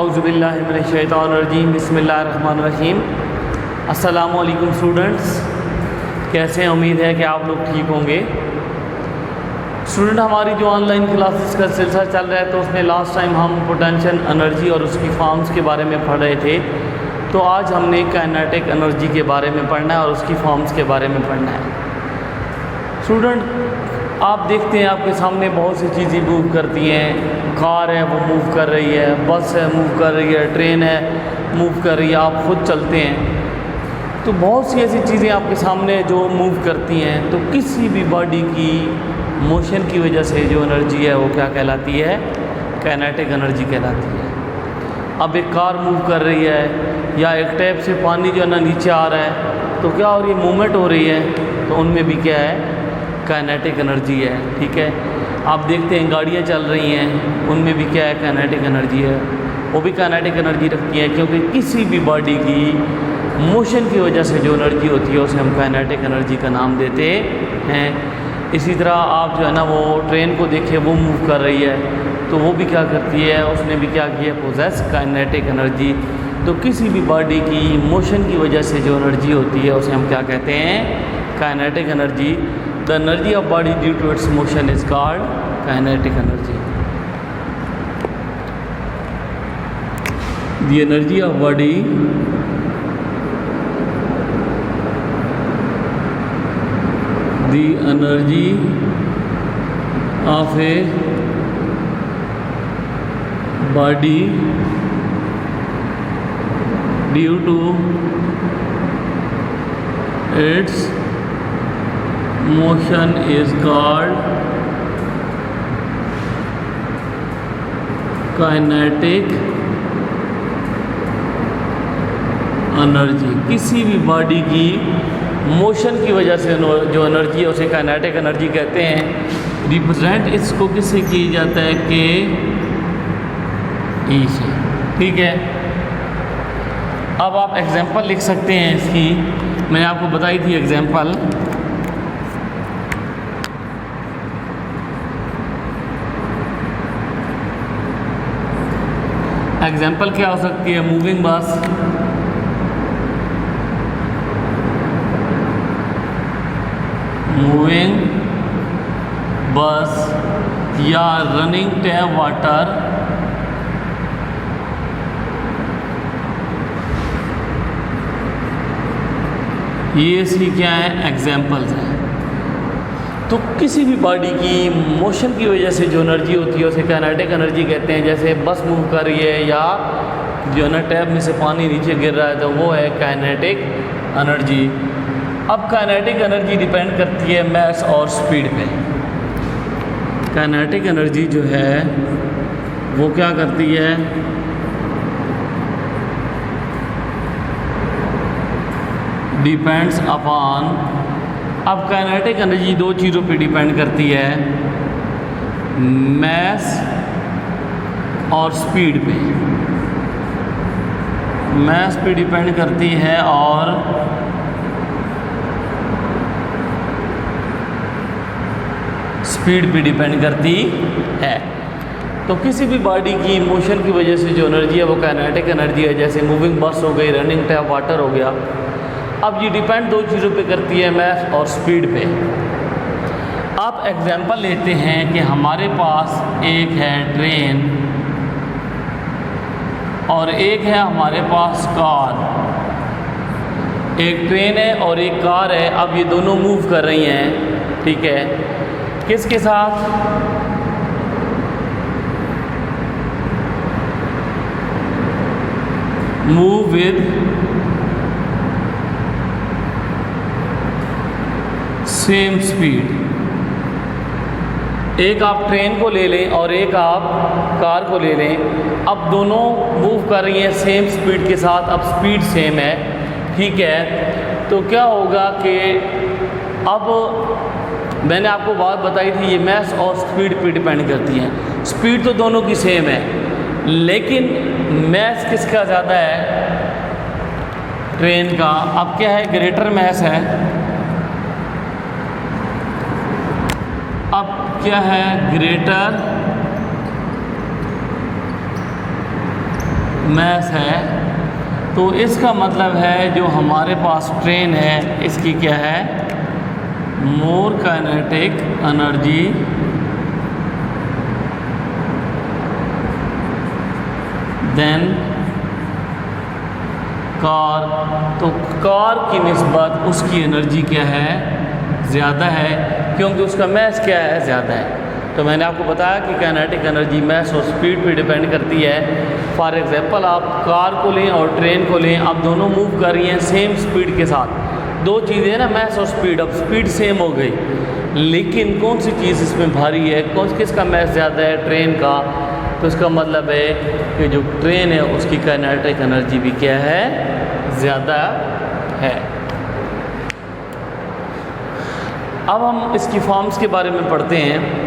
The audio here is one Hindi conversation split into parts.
औज़ुबिल्लाहि मिनश्शैतानिर्रजीम बिस्मिल्लाहिर्रहमानिर्रहीम। अस्सलामु अलैकुम स्टूडेंट्स, कैसे हैं? उम्मीद है कि आप लोग ठीक होंगे। स्टूडेंट, हमारी जो ऑनलाइन क्लासेस का सिलसिला चल रहा है तो उसमें लास्ट टाइम हम पोटेंशियल एनर्जी और उसकी फॉर्म्स के बारे में पढ़ रहे थे। तो आज हमने काइनेटिक एनर्जी के बारे में पढ़ना है और उसकी फॉर्म्स के बारे में पढ़ना है। स्टूडेंट, आप देखते हैं आपके सामने बहुत सी चीज़ें मूव करती हैं। कार है वो मूव कर रही है, बस है मूव कर रही है, ट्रेन है मूव कर रही है, आप खुद चलते हैं। तो बहुत सी ऐसी चीज़ें आपके सामने जो मूव करती हैं। तो किसी भी बॉडी की मोशन की वजह से जो एनर्जी है वो क्या कहलाती है? काइनेटिक एनर्जी कहलाती है। अब एक कार मूव कर रही है या एक टैप से पानी जो है ना नीचे आ रहा है, तो क्या हो रही है? मूवमेंट हो रही है, तो उनमें भी क्या है? काइनेटिक एनर्जी है। ठीक है। आप देखते हैं गाड़ियाँ चल रही हैं, उनमें भी क्या है? काइनेटिक एनर्जी है। वो भी काइनेटिक एनर्जी रखती है, क्योंकि किसी भी बॉडी की मोशन की वजह से जो एनर्जी होती है उसे हम काइनेटिक एनर्जी का नाम देते हैं। इसी तरह आप जो है ना वो ट्रेन को देखिए, वो मूव कर रही है, तो वो भी क्या करती है? उसने भी क्या किया? Possess kinetic energy. तो किसी भी बॉडी की मोशन की वजह से जो एनर्जी होती है उसे हम क्या कहते हैं? Kinetic energy. The energy of body due to its motion is called kinetic energy. The energy of body the energy of a body due to its motion is called kinetic energy. किसी भी बॉडी की मोशन की वजह से जो एनर्जी है उसे काइनेटिक एनर्जी कहते हैं। रिप्रेजेंट इसको किससे किया जाता है? के ई से। ठीक है। अब आप एग्जांपल लिख सकते हैं इसकी। मैंने आपको बताई थी एग्जांपल। एग्जांपल क्या हो सकती है? मूविंग बस, मूविंग बस या रनिंग टैप वाटर, ये इसकी क्या है? एग्जाम्पल्स हैं। तो किसी भी बॉडी की मोशन की वजह से जो एनर्जी होती है उसे काइनेटिक एनर्जी कहते हैं। जैसे बस मूव कर रही है या जो है ना टैप में से पानी नीचे गिर रहा है, तो वो है काइनेटिक एनर्जी। अब काइनेटिक एनर्जी डिपेंड करती है मास और स्पीड पे। काइनेटिक एनर्जी जो है वो क्या करती है? Depends upon. अब काइनेटिक एनर्जी दो चीज़ों पे डिपेंड करती है, मास और स्पीड पे। मास पे डिपेंड करती है और स्पीड पे डिपेंड करती है। तो किसी भी बॉडी की मोशन की वजह से जो एनर्जी है वो काइनेटिक एनर्जी है। जैसे मूविंग बस हो गई, रनिंग टैप वाटर हो गया। अब ये डिपेंड दो चीज़ों पे करती है, मास और स्पीड पे। आप एग्जांपल लेते हैं कि हमारे पास एक है ट्रेन और एक है हमारे पास कार। एक ट्रेन है और एक कार है। अब ये दोनों मूव कर रही हैं। ठीक है। किसके साथ? Move with same speed. एक आप ट्रेन को ले लें और एक आप कार को ले लें। अब दोनों मूव कर रही हैं सेम स्पीड के साथ। अब स्पीड सेम है। ठीक है। तो क्या होगा कि अब मैंने आपको बात बताई थी, ये मास और स्पीड पे डिपेंड करती है। स्पीड तो दोनों की सेम है, लेकिन मास किसका ज़्यादा है? ट्रेन का। अब क्या है? ग्रेटर मास है। अब क्या है? ग्रेटर मैस है, तो इसका मतलब है जो हमारे पास ट्रेन है इसकी क्या है, more kinetic energy than car. तो कार की निस्बत उसकी एनर्जी क्या है, ज़्यादा है, क्योंकि उसका मैस क्या है, ज़्यादा है। तो मैंने आपको बताया कि काइनेटिक एनर्जी मैस और स्पीड पे डिपेंड करती है। फॉर एग्जांपल आप कार को लें और ट्रेन को लें, आप दोनों मूव कर रही हैं सेम स्पीड के साथ, दो चीज़ें ना, मैस और स्पीड। अब स्पीड सेम हो गई, लेकिन कौन सी चीज़ इसमें भारी है, किसका मैस ज़्यादा है, ट्रेन का। तो इसका मतलब है कि जो ट्रेन है उसकी काइनेटिक एनर्जी भी क्या है, ज़्यादा है। अब हम इसकी फॉर्म्स के बारे में पढ़ते हैं।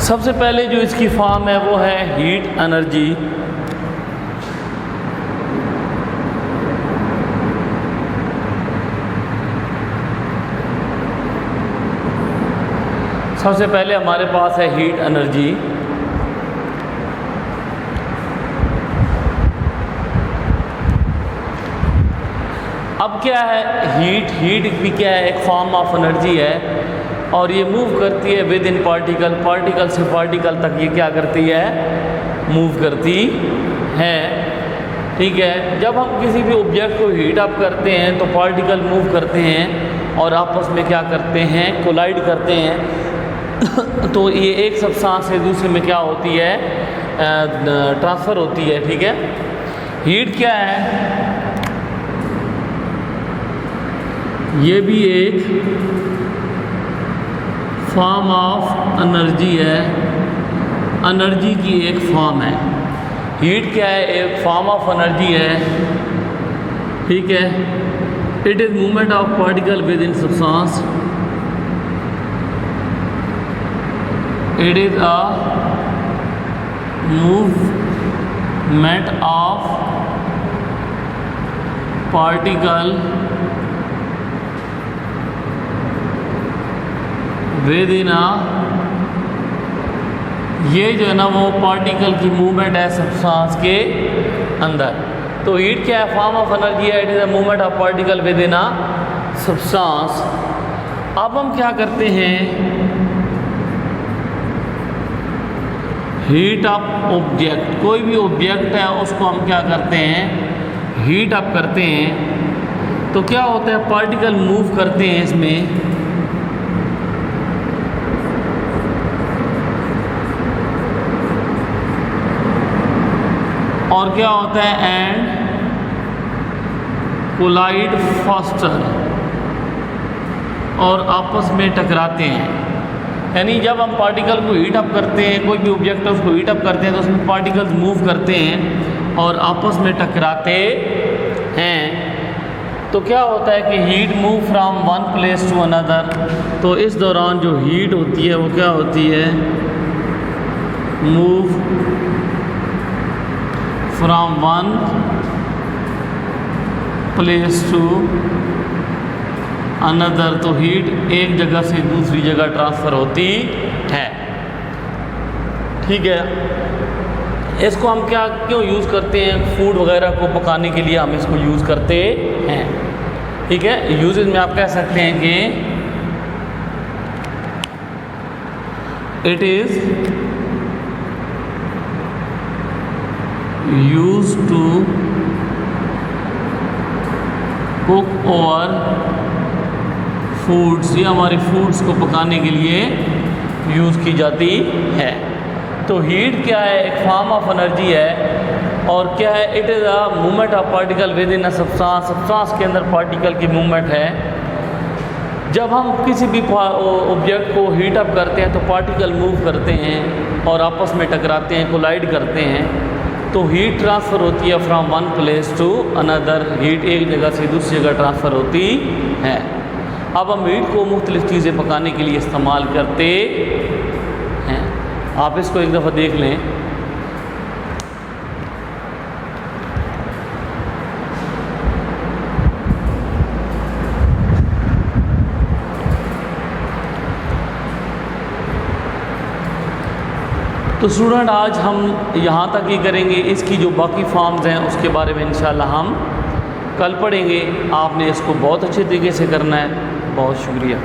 सबसे पहले जो इसकी फॉर्म है वो है हीट एनर्जी। सबसे पहले हमारे पास है हीट एनर्जी। अब क्या है, हीट भी क्या है, एक फॉर्म ऑफ एनर्जी है, और ये मूव करती है विद इन पार्टिकल से पार्टिकल तक ये क्या करती है, मूव करती है। ठीक है, जब हम किसी भी ऑब्जेक्ट को हीट अप करते हैं तो पार्टिकल मूव करते हैं और आपस में क्या करते हैं, कोलाइड करते हैं। तो ये एक सब्सटेंस से दूसरे में क्या होती है, ट्रांसफ़र होती है। ठीक है, हीट क्या है, ये भी एक फॉर्म ऑफ एनर्जी है, एनर्जी की एक फॉर्म है। हीट क्या है, एक फॉर्म ऑफ एनर्जी है। ठीक है, it is movement of particle with in substance, it is a movement of particle with in ये जो है ना वो पार्टिकल की मूवमेंट है सब्सटेंस के अंदर। तो हीट क्या है, फॉर्म ऑफ एनर्जी है, it is a movement of particle with in substance. अब हम क्या करते हैं, हीट अप ऑब्जेक्ट, कोई भी ऑब्जेक्ट है उसको हम क्या करते हैं, हीट अप करते हैं। तो क्या होता है, पार्टिकल मूव करते हैं इसमें, और क्या होता है, एंड कोलाइड फास्टर, और आपस में टकराते हैं। यानी जब हम पार्टिकल को हीट अप करते हैं, कोई भी ऑब्जेक्ट है उसको हीट अप करते हैं, तो उसमें पार्टिकल्स मूव करते हैं और आपस में टकराते हैं। तो क्या होता है कि heat move from one place to another. तो इस दौरान जो हीट होती है वो क्या होती है, move from one place to another. तो हीट एक जगह से दूसरी जगह ट्रांसफ़र होती है। ठीक है, इसको हम क्यों यूज़ करते हैं, फूड वगैरह को पकाने के लिए हम इसको यूज़ करते हैं। ठीक है, यूजेज में आप कह सकते हैं कि it is use to cook और फूड्स, ये हमारे फूड्स को पकाने के लिए यूज़ की जाती है। तो हीट क्या है, एक फॉर्म ऑफ एनर्जी है, और क्या है, it is a movement of particle with in a substance. Substance के अंदर पार्टिकल की मूवमेंट है। जब हम किसी भी ऑब्जेक्ट को हीट अप करते हैं तो पार्टिकल मूव करते हैं और आपस में टकराते हैं, कोलाइड करते हैं। तो हीट ट्रांसफ़र होती है from one place to another, heat एक जगह से दूसरी जगह ट्रांसफ़र होती है। अब हम हीट को मुख्तलिफ़ चीज़ें पकाने के लिए इस्तेमाल करते हैं। आप इसको एक दफ़ा देख लें। तो स्टूडेंट आज हम यहाँ तक ही करेंगे, इसकी जो बाकी फॉर्म्स हैं उसके बारे में इंशाल्लाह हम कल पढ़ेंगे। आपने इसको बहुत अच्छे तरीके से करना है। बहुत शुक्रिया।